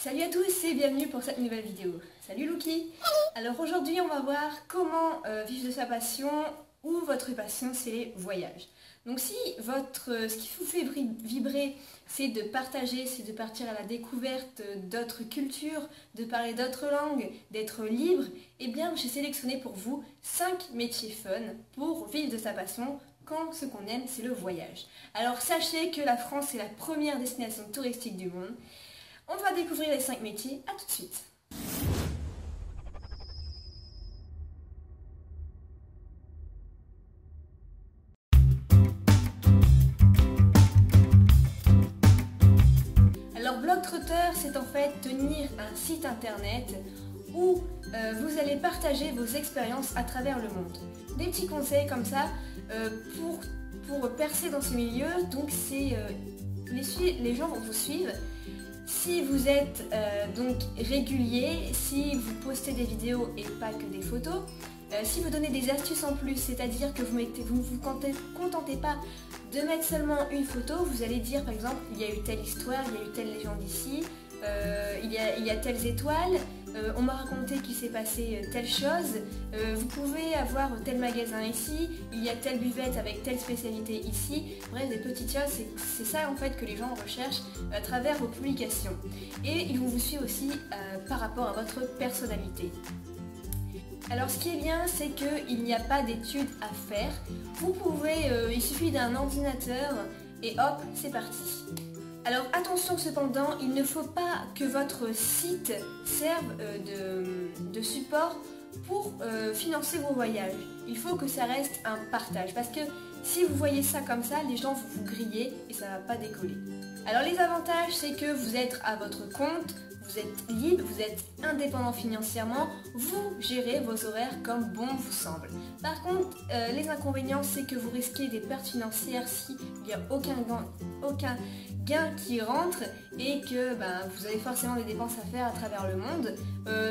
Salut à tous et bienvenue pour cette nouvelle vidéo. Salut Luki. Alors aujourd'hui on va voir comment vivre de sa passion ou votre passion c'est les voyages. Donc si ce qui vous fait vibrer c'est de partager, c'est de partir à la découverte d'autres cultures, de parler d'autres langues, d'être libre, eh bien j'ai sélectionné pour vous 5 métiers fun pour vivre de sa passion quand ce qu'on aime c'est le voyage. Alors sachez que la France est la première destination touristique du monde. On va découvrir les 5 métiers, à tout de suite. Alors Blogtrotter, c'est en fait tenir un site internet où vous allez partager vos expériences à travers le monde. Des petits conseils comme ça pour percer dans ce milieu, donc c'est les gens vont vous suivre. Si vous êtes donc régulier, si vous postez des vidéos et pas que des photos, si vous donnez des astuces en plus, c'est-à-dire que vous ne vous contentez pas de mettre seulement une photo, vous allez dire par exemple il y a eu telle histoire, il y a eu telle légende ici, il y a telles étoiles, on m'a raconté qu'il s'est passé telle chose, vous pouvez avoir tel magasin ici, il y a telle buvette avec telle spécialité ici, bref des petites choses, c'est ça en fait que les gens recherchent à travers vos publications. Et ils vont vous suivre aussi par rapport à votre personnalité. Alors ce qui est bien, c'est qu'il n'y a pas d'études à faire, vous pouvez, il suffit d'un ordinateur et hop, c'est parti. Alors attention cependant, il ne faut pas que votre site serve de support pour financer vos voyages. Il faut que ça reste un partage parce que si vous voyez ça comme ça, les gens vont vous griller et ça ne va pas décoller. Alors les avantages, c'est que vous êtes à votre compte, vous êtes libre, vous êtes indépendant financièrement, vous gérez vos horaires comme bon vous semble. Par contre, les inconvénients, c'est que vous risquez des pertes financières s'il n'y a aucun gain qui rentre et que vous avez forcément des dépenses à faire à travers le monde.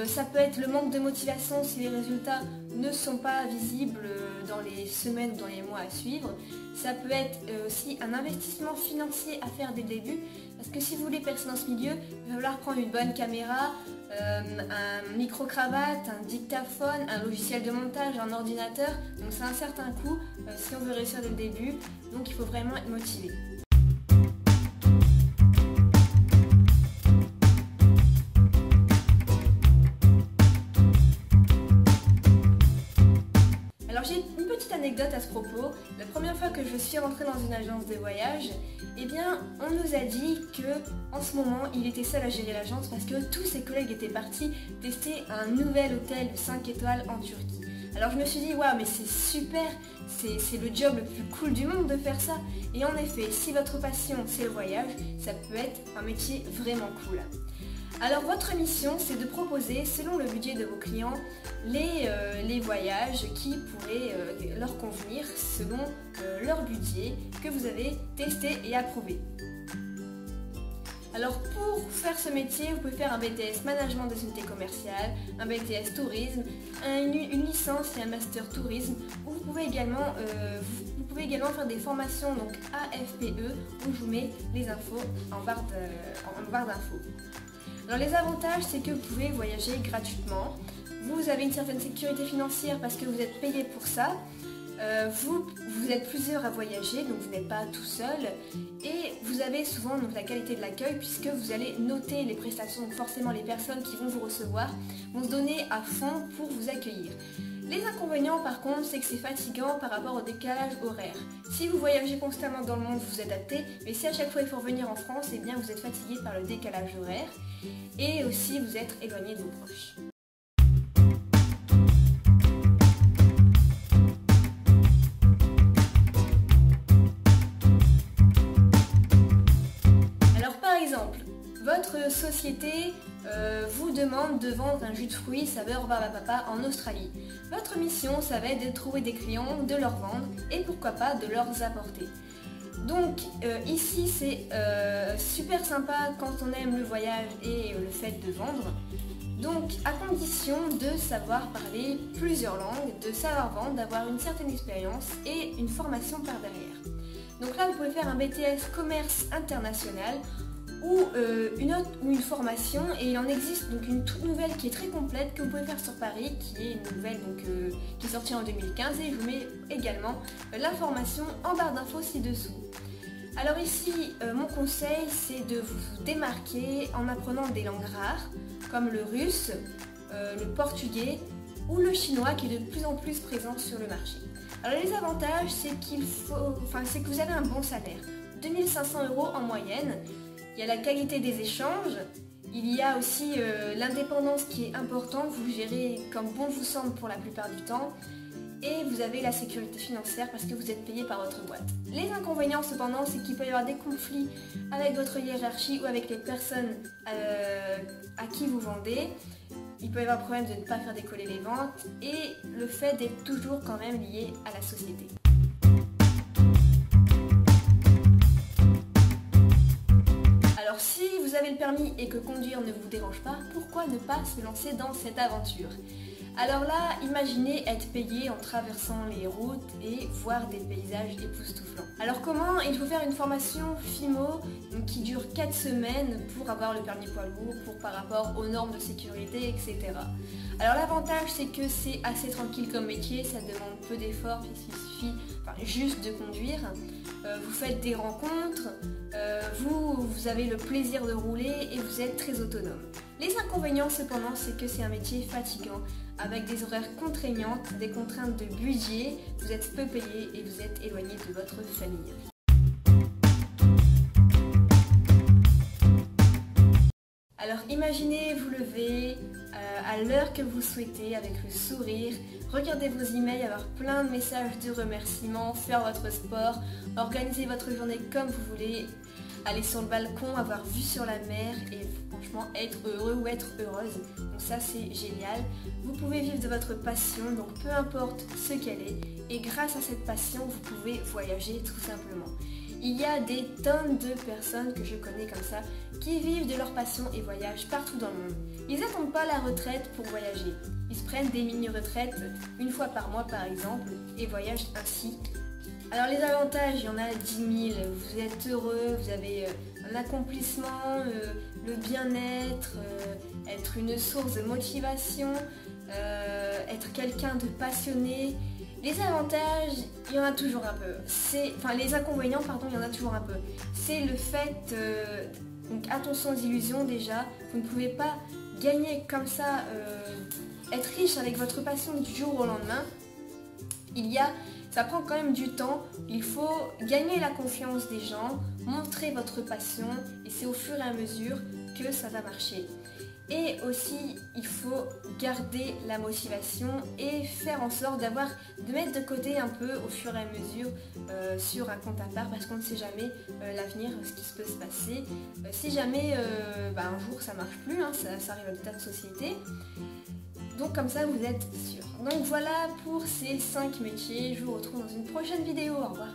Ça peut être le manque de motivation si les résultats ne sont pas visibles dans les semaines ou dans les mois à suivre. Ça peut être aussi un investissement financier à faire dès le début parce que si vous voulez percer dans ce milieu, il va falloir prendre une bonne caméra, un micro-cravate, un dictaphone, un logiciel de montage, un ordinateur. Donc c'est un certain coût si on veut réussir dès le début, donc il faut vraiment être motivé. Alors j'ai une petite anecdote à ce propos. La première fois que je suis rentrée dans une agence de voyage, eh bien on nous a dit que en ce moment il était seul à gérer l'agence parce que tous ses collègues étaient partis tester un nouvel hôtel 5 étoiles en Turquie. Alors je me suis dit waouh mais c'est super, c'est le job le plus cool du monde de faire ça. Et en effet, si votre passion c'est le voyage, ça peut être un métier vraiment cool. Alors votre mission c'est de proposer selon le budget de vos clients les voyages qui pourraient leur convenir selon leur budget que vous avez testé et approuvé. Alors pour faire ce métier, vous pouvez faire un BTS Management des unités commerciales, un BTS Tourisme, une licence et un Master Tourisme. Vous pouvez également faire des formations donc AFPE où je vous mets les infos en barre d'infos. Alors les avantages, c'est que vous pouvez voyager gratuitement, vous avez une certaine sécurité financière parce que vous êtes payé pour ça, vous êtes plusieurs à voyager, donc vous n'êtes pas tout seul, et vous avez souvent donc, la qualité de l'accueil puisque vous allez noter les prestations, donc forcément les personnes qui vont vous recevoir vont se donner à fond pour vous accueillir. Les inconvénients par contre, c'est que c'est fatigant par rapport au décalage horaire. Si vous voyagez constamment dans le monde, vous vous adaptez, mais si à chaque fois il faut revenir en France, eh bien vous êtes fatigué par le décalage horaire et aussi vous êtes éloigné de vos proches. Alors par exemple, votre société vous demande de vendre un jus de fruits saveur Barbapapa en Australie. Votre mission, ça va être de trouver des clients, de leur vendre et pourquoi pas de leur apporter. Donc ici c'est super sympa quand on aime le voyage et le fait de vendre. Donc à condition de savoir parler plusieurs langues, de savoir vendre, d'avoir une certaine expérience et une formation par derrière. Donc là vous pouvez faire un BTS commerce international ou une formation, et il en existe donc une toute nouvelle qui est très complète que vous pouvez faire sur Paris, qui est une nouvelle donc, qui est sortie en 2015, et je vous mets également l'information en barre d'infos ci-dessous. Alors ici, mon conseil, c'est de vous démarquer en apprenant des langues rares, comme le russe, le portugais ou le chinois, qui est de plus en plus présent sur le marché. Alors les avantages, c'est que vous avez un bon salaire, 2 500 € en moyenne. Il y a la qualité des échanges, il y a aussi l'indépendance qui est importante, vous gérez comme bon vous semble pour la plupart du temps, et vous avez la sécurité financière parce que vous êtes payé par votre boîte. Les inconvénients cependant, c'est qu'il peut y avoir des conflits avec votre hiérarchie ou avec les personnes à qui vous vendez. Il peut y avoir le problème de ne pas faire décoller les ventes et le fait d'être toujours quand même lié à la société. Alors si vous avez le permis et que conduire ne vous dérange pas, pourquoi ne pas se lancer dans cette aventure? Alors là, imaginez être payé en traversant les routes et voir des paysages époustouflants. Alors comment? Il faut faire une formation FIMO qui dure 4 semaines pour avoir le permis poids lourd, par rapport aux normes de sécurité, etc. Alors l'avantage, c'est que c'est assez tranquille comme métier, ça demande peu d'efforts puisqu'il suffit juste de conduire. Vous faites des rencontres, vous avez le plaisir de rouler et vous êtes très autonome. Les inconvénients cependant, c'est que c'est un métier fatigant, avec des horaires contraignantes, des contraintes de budget, vous êtes peu payé et vous êtes éloigné de votre famille. Alors imaginez vous lever à l'heure que vous souhaitez avec le sourire, regardez vos emails, avoir plein de messages de remerciements, faire votre sport, organiser votre journée comme vous voulez, aller sur le balcon, avoir vue sur la mer et franchement être heureux ou être heureuse. Donc ça c'est génial. Vous pouvez vivre de votre passion, donc peu importe ce qu'elle est, et grâce à cette passion vous pouvez voyager tout simplement. Il y a des tonnes de personnes que je connais comme ça qui vivent de leur passion et voyagent partout dans le monde. Ils n'attendent pas la retraite pour voyager. Ils se prennent des mini-retraites une fois par mois par exemple et voyagent ainsi. Alors les avantages, il y en a 10 000. Vous êtes heureux, vous avez un accomplissement, le bien-être, être une source de motivation, être quelqu'un de passionné. Les avantages, il y en a toujours un peu. Les inconvénients, pardon, il y en a toujours un peu. C'est le fait, donc attention aux illusions déjà, vous ne pouvez pas gagner comme ça, être riche avec votre passion du jour au lendemain. Ça prend quand même du temps, il faut gagner la confiance des gens, montrer votre passion et c'est au fur et à mesure que ça va marcher. Et aussi, il faut garder la motivation et faire en sorte de mettre de côté un peu au fur et à mesure sur un compte à part parce qu'on ne sait jamais l'avenir, ce qui peut se passer. Si jamais un jour ça marche plus, ça arrive à des tas de sociétés. Donc comme ça vous êtes sûr. Donc voilà pour ces 5 métiers, je vous retrouve dans une prochaine vidéo, au revoir.